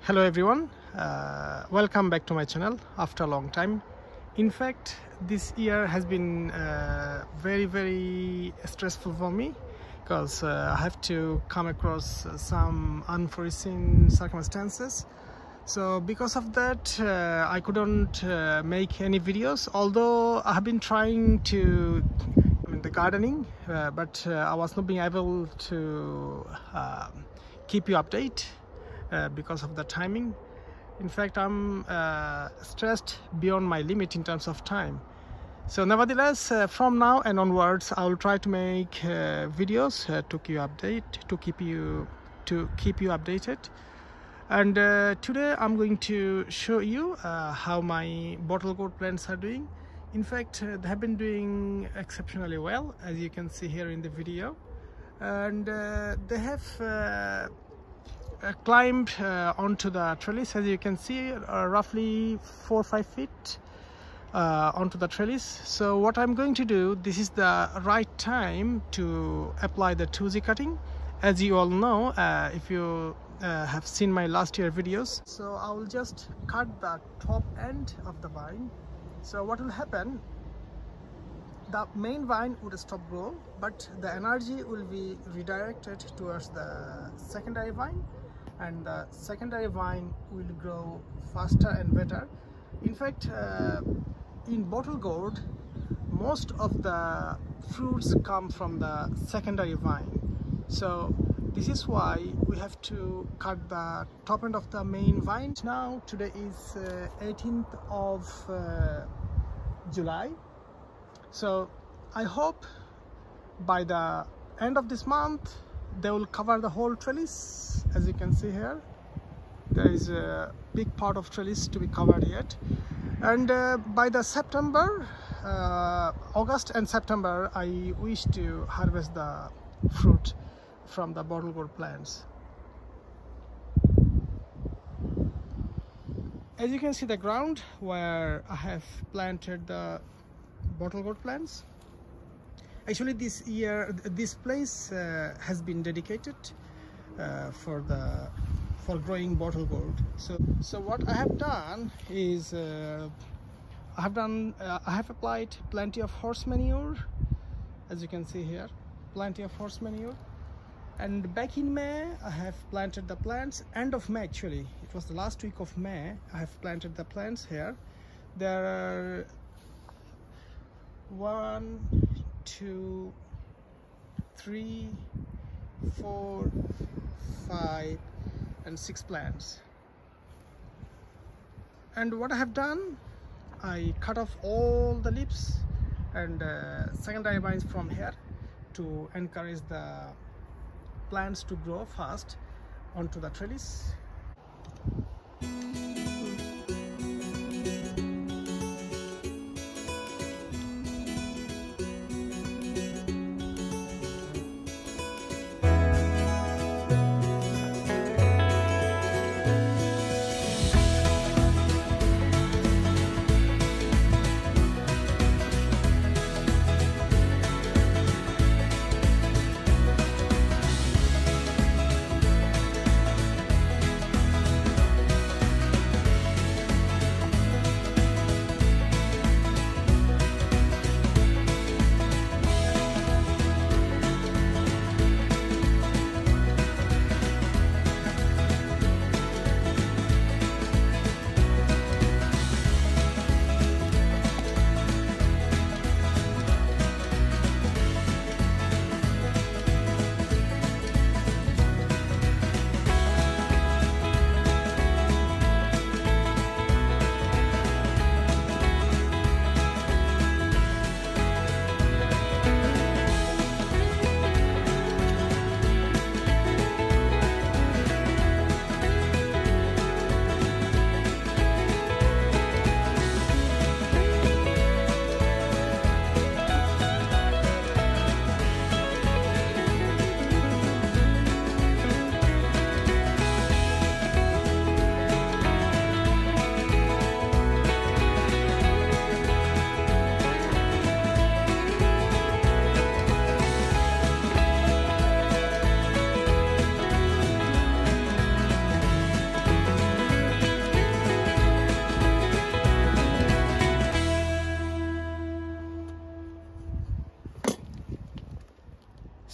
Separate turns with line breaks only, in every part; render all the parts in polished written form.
Hello everyone, welcome back to my channel after a long time. In fact, this year has been very stressful for me because I have to come across some unforeseen circumstances. So because of that I couldn't make any videos, although I have been trying to the gardening, but I was not being able to keep you update because of the timing. In fact, I'm stressed beyond my limit in terms of time. So nevertheless, from now and onwards I will try to make videos to keep you updated. And today I'm going to show you how my bottle gourd plants are doing. In fact, they have been doing exceptionally well, as you can see here in the video, and they have climbed onto the trellis, as you can see, roughly 4 or 5 feet onto the trellis. So what I'm going to do, this is the right time to apply the 2G cutting, as you all know if you have seen my last year videos. So I will just cut the top end of the vine. So what will happen, the main vine would stop grow, but the energy will be redirected towards the secondary vine, and the secondary vine will grow faster and better. In fact, in bottle gourd, most of the fruits come from the secondary vine. So this is why we have to cut the top end of the main vine. Now today is 18th of July. So I hope by the end of this month they will cover the whole trellis. As you can see here, there is a big part of trellis to be covered yet. And by the August and September, I wish to harvest the fruit from the bottle gourd plants. As you can see, the ground where I have planted the bottle gourd plants, actually this year this place has been dedicated for growing bottle gourd. So what I have done is I have applied plenty of horse manure, as you can see here, plenty of horse manure. And back in May I have planted the plants. End of May, actually it was the last week of May, I have planted the plants here. There are 1, 2, 3, 4, 5 and 6 plants. And what I have done, I cut off all the leaves and secondary vines from here to encourage the plants to grow fast onto the trellis.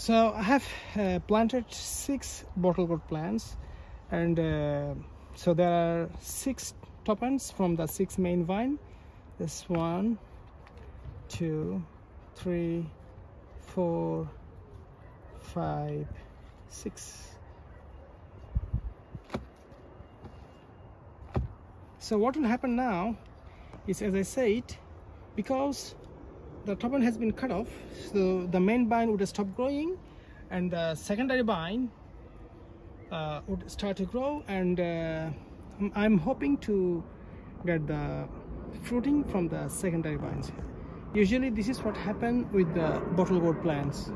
So I have planted 6 bottle gourd plants, and so there are 6 top ends from the 6 main vine. This 1, 2, 3, 4, 5, 6. So what will happen now is, as I said, because the top end has been cut off, so the main vine would stop growing and the secondary vine would start to grow, and I'm hoping to get the fruiting from the secondary vines. Usually this is what happens with the bottle gourd plants.